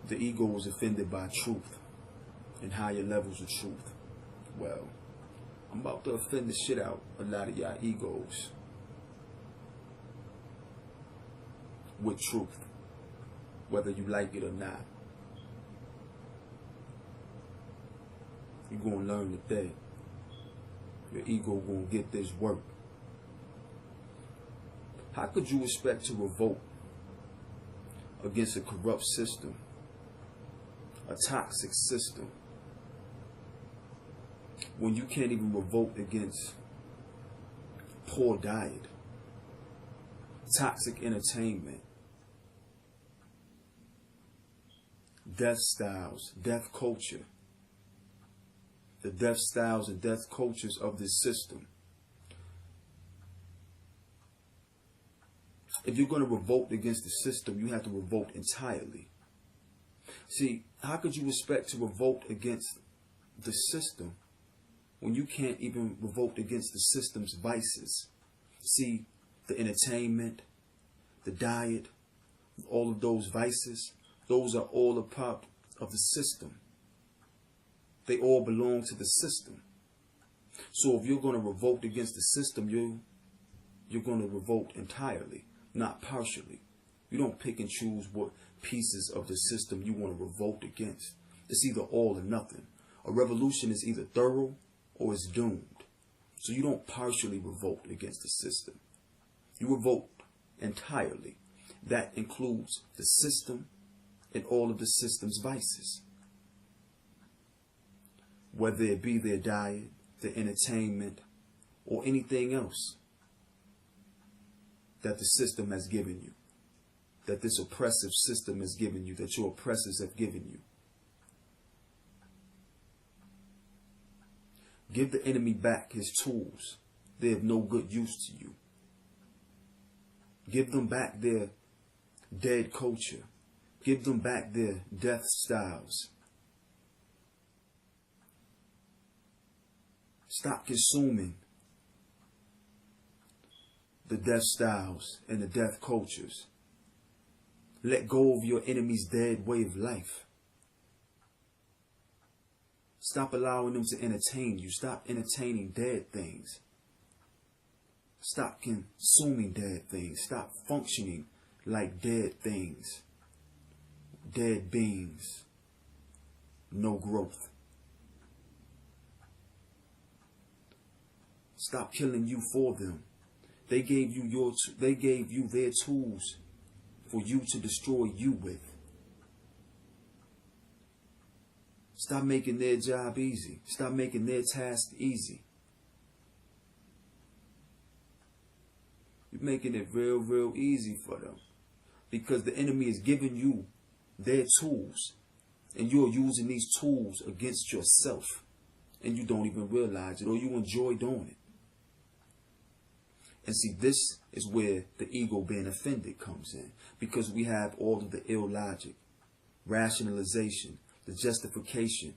The ego is offended by truth and higher levels of truth. Well, I'm about to offend the shit out a lot of y'all egos with truth, whether you like it or not. You're going to learn today. Your ego going to get this work. How could you expect to revolt against a corrupt system, a toxic system, when you can't even revolt against poor diet, toxic entertainment, death styles, death culture, the death styles and death cultures of this system? If you're going to revolt against the system, you have to revolt entirely. See, how could you expect to revolt against the system when you can't even revolt against the system's vices? See, the entertainment, the diet, all of those vices, those are all a part of the system. They all belong to the system. So if you're going to revolt against the system, you're going to revolt entirely, not partially. You don't pick and choose what pieces of the system you want to revolt against. It's either all or nothing. A revolution is either thorough or it's doomed. So you don't partially revolt against the system. You revolt entirely. That includes the system and all of the system's vices. Whether it be their diet, their entertainment, or anything else that the system has given you, that this oppressive system has given you, that your oppressors have given you. Give the enemy back his tools. They're of no good use to you. Give them back their dead culture. Give them back their death styles. Stop consuming the death styles and the death cultures. Let go of your enemy's dead way of life. Stop allowing them to entertain you. Stop entertaining dead things. Stop consuming dead things. Stop functioning like dead things. Dead beings. No growth. Stop killing you for them. They gave you their tools for you to destroy you with. Stop making their job easy. Stop making their task easy. You're making it real easy for them. Because the enemy is giving you their tools. And you're using these tools against yourself. And you don't even realize it, or you enjoy doing it. And see, this is where the ego being offended comes in. Because we have all of the illogic, rationalization, the justification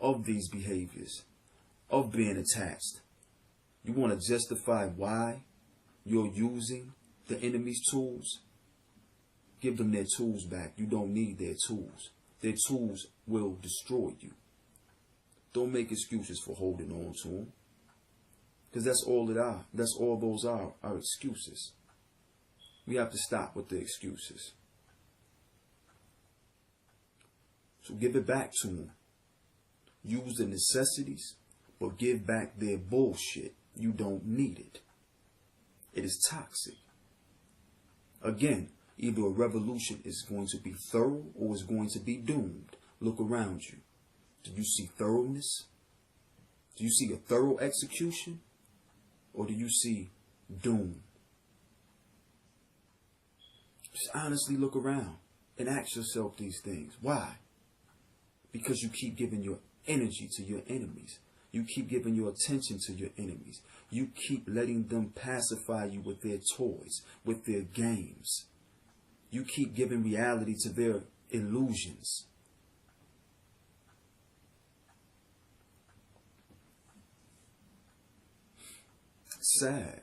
of these behaviors, of being attached. You want to justify why you're using the enemy's tools? Give them their tools back. You don't need their tools. Their tools will destroy you. Don't make excuses for holding on to them. Because that's all it are. That's all those are excuses. We have to stop with the excuses. So give it back to them. Use the necessities, but give back their bullshit. You don't need it. It is toxic. Again, either a revolution is going to be thorough or is going to be doomed. Look around you. Do you see thoroughness? Do you see a thorough execution? Or do you see doom? Just honestly look around and ask yourself these things. Why? Because you keep giving your energy to your enemies. You keep giving your attention to your enemies. You keep letting them pacify you with their toys, with their games. You keep giving reality to their illusions. It's sad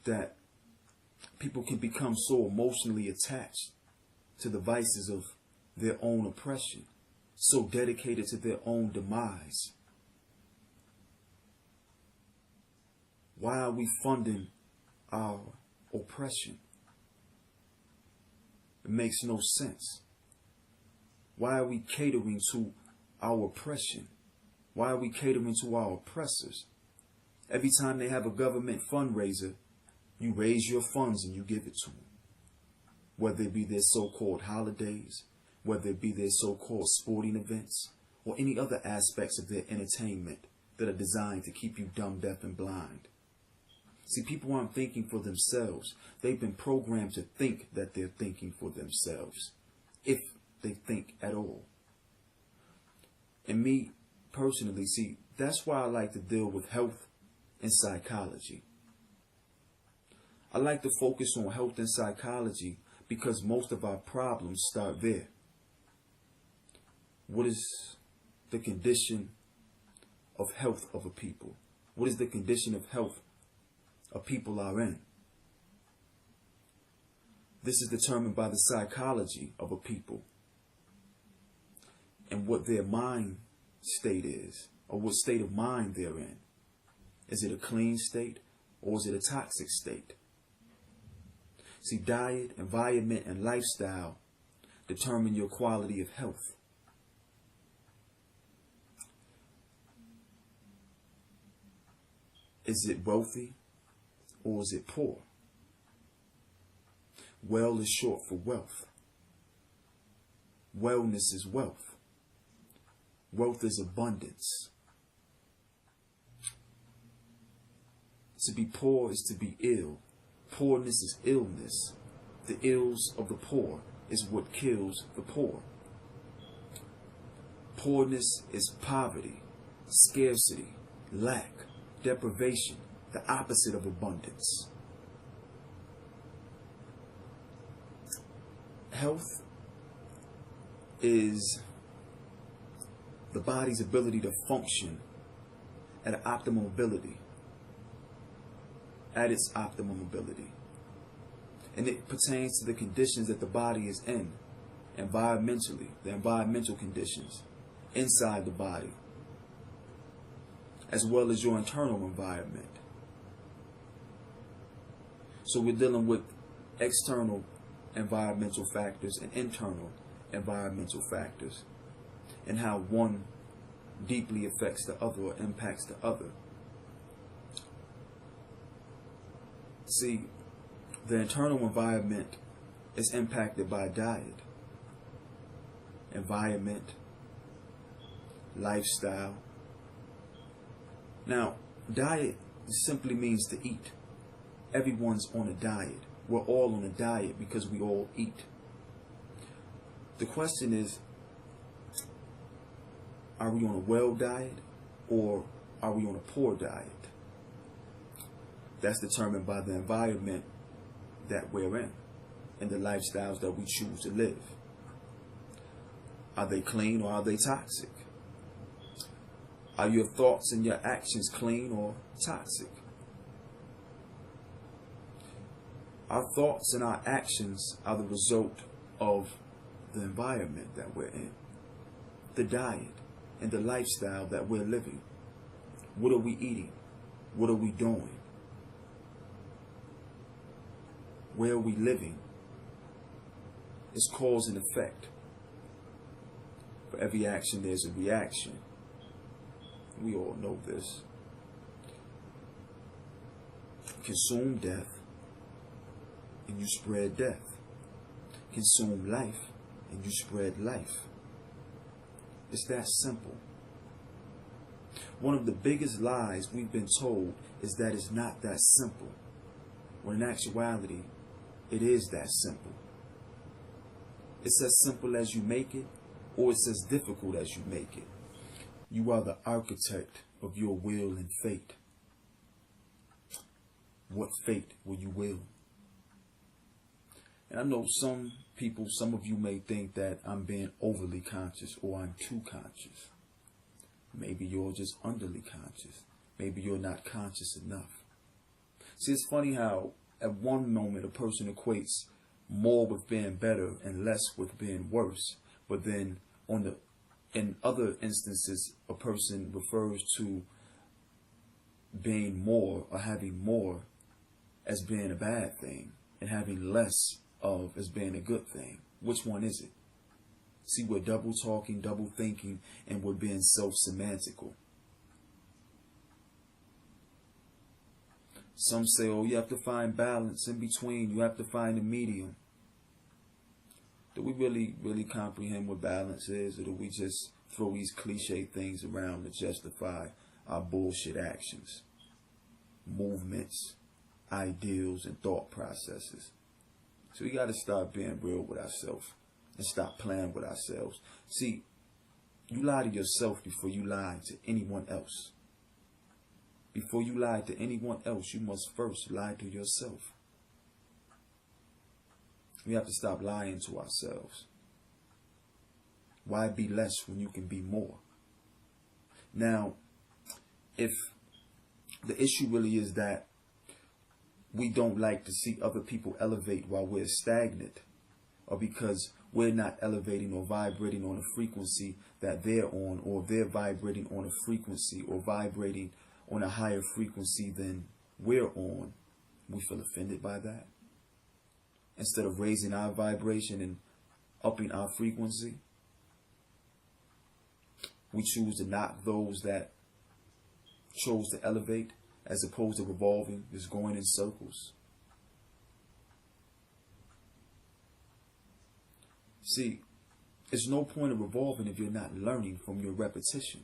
that people can become so emotionally attached to the vices of their own oppression, so dedicated to their own demise? Why are we funding our oppression? It makes no sense. Why are we catering to our oppression? Why are we catering to our oppressors? Every time they have a government fundraiser, you raise your funds and you give it to them. Whether it be their so-called holidays, whether it be their so-called sporting events, or any other aspects of their entertainment that are designed to keep you dumb, deaf, and blind. See, people aren't thinking for themselves. They've been programmed to think that they're thinking for themselves, if they think at all. And me, personally, see, that's why I like to deal with health and psychology. I like to focus on health and psychology because most of our problems start there. What is the condition of health of a people? What is the condition of health a people are in? This is determined by the psychology of a people and what their mind state is, or what state of mind they're in. Is it a clean state or is it a toxic state? See, diet, environment, and lifestyle determine your quality of health. Is it wealthy or is it poor? Well is short for wealth. Wellness is wealth. Wealth is abundance. To be poor is to be ill. Poorness is illness. The ills of the poor is what kills the poor. Poorness is poverty, scarcity, lack, deprivation, the opposite of abundance. Health is the body's ability to function at optimal ability. At its optimum ability. And it pertains to the conditions that the body is in, environmentally, the environmental conditions inside the body, as well as your internal environment. So we're dealing with external environmental factors and internal environmental factors, and how one deeply affects the other or impacts the other. See, the internal environment is impacted by diet, environment, lifestyle. Now, diet simply means to eat. Everyone's on a diet. We're all on a diet because we all eat. The question is, are we on a well diet or are we on a poor diet? That's determined by the environment that we're in and the lifestyles that we choose to live. Are they clean or are they toxic? Are your thoughts and your actions clean or toxic? Our thoughts and our actions are the result of the environment that we're in, the diet and the lifestyle that we're living. What are we eating? What are we doing? Where are we living? It's cause and effect. For every action, there's a reaction. We all know this. Consume death, and you spread death. Consume life, and you spread life. It's that simple. One of the biggest lies we've been told is that it's not that simple, when in actuality, it is that simple. It's as simple as you make it, or it's as difficult as you make it. You are the architect of your will and fate. What fate will you will? And I know some people, some of you may think that I'm being overly conscious or I'm too conscious. Maybe you're just underly conscious. Maybe you're not conscious enough. See, it's funny how at one moment a person equates more with being better and less with being worse. But then in other instances, a person refers to being more or having more as being a bad thing, and having less of as being a good thing. Which one is it? See, we're double talking, double thinking, and we're being self-semantical. Some say, oh, you have to find balance in between. You have to find a medium. Do we really comprehend what balance is, or do we just throw these cliche things around to justify our bullshit actions, movements, ideals, and thought processes? So we got to start being real with ourselves and stop playing with ourselves. See, you lie to yourself before you lie to anyone else. Before you lie to anyone else, you must first lie to yourself. We have to stop lying to ourselves. Why be less when you can be more? Now, if the issue really is that we don't like to see other people elevate while we're stagnant, or because we're not elevating or vibrating on a frequency that they're on, or they're vibrating on a frequency or vibrating on a higher frequency than we're on, we feel offended by that. Instead of raising our vibration and upping our frequency, we choose to knock those that chose to elevate, as opposed to revolving, just going in circles. See, there's no point of revolving if you're not learning from your repetition.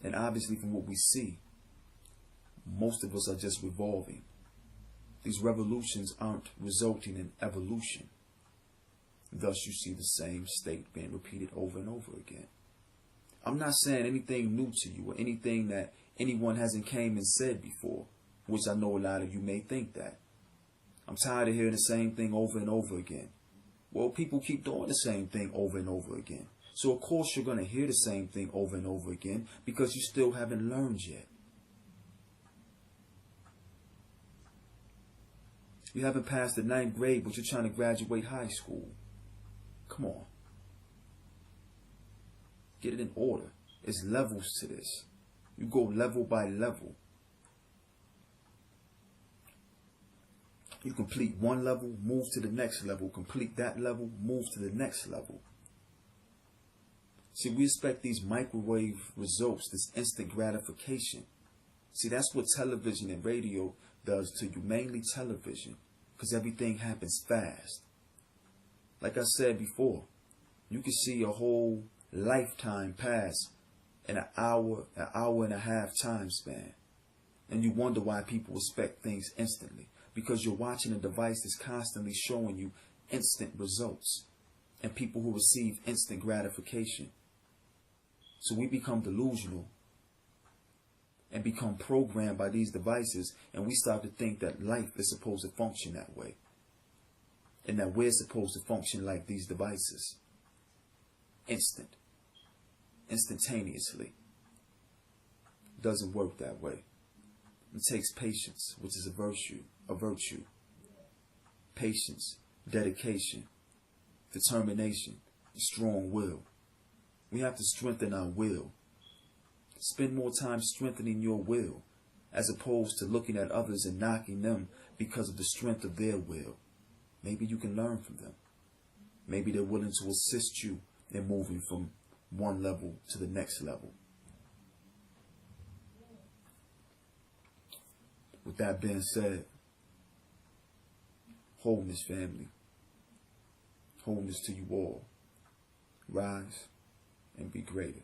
And obviously, from what we see, most of us are just revolving. These revolutions aren't resulting in evolution. Thus, you see the same state being repeated over and over again. I'm not saying anything new to you or anything that anyone hasn't came and said before, which I know a lot of you may think that. I'm tired of hearing the same thing over and over again. Well, people keep doing the same thing over and over again. So, of course, you're going to hear the same thing over and over again because you still haven't learned yet. You haven't passed the 9th grade, but you're trying to graduate high school. Come on. Get it in order. There's levels to this. You go level by level. You complete one level, move to the next level. Complete that level, move to the next level. See, we expect these microwave results, this instant gratification. See, that's what television and radio does to you, mainly television, because everything happens fast. Like I said before, you can see a whole lifetime pass in an hour and a half time span. And you wonder why people expect things instantly, because you're watching a device that's constantly showing you instant results and people who receive instant gratification. So we become delusional and become programmed by these devices, and we start to think that life is supposed to function that way, and that we're supposed to function like these devices. Instantaneously. Doesn't work that way. It takes patience, which is a virtue. Patience, dedication, determination, strong will. We have to strengthen our will. Spend more time strengthening your will, as opposed to looking at others and knocking them because of the strength of their will. Maybe you can learn from them. Maybe they're willing to assist you in moving from one level to the next level. With that being said, wholeness, family. Wholeness to you all. Rise and be greater.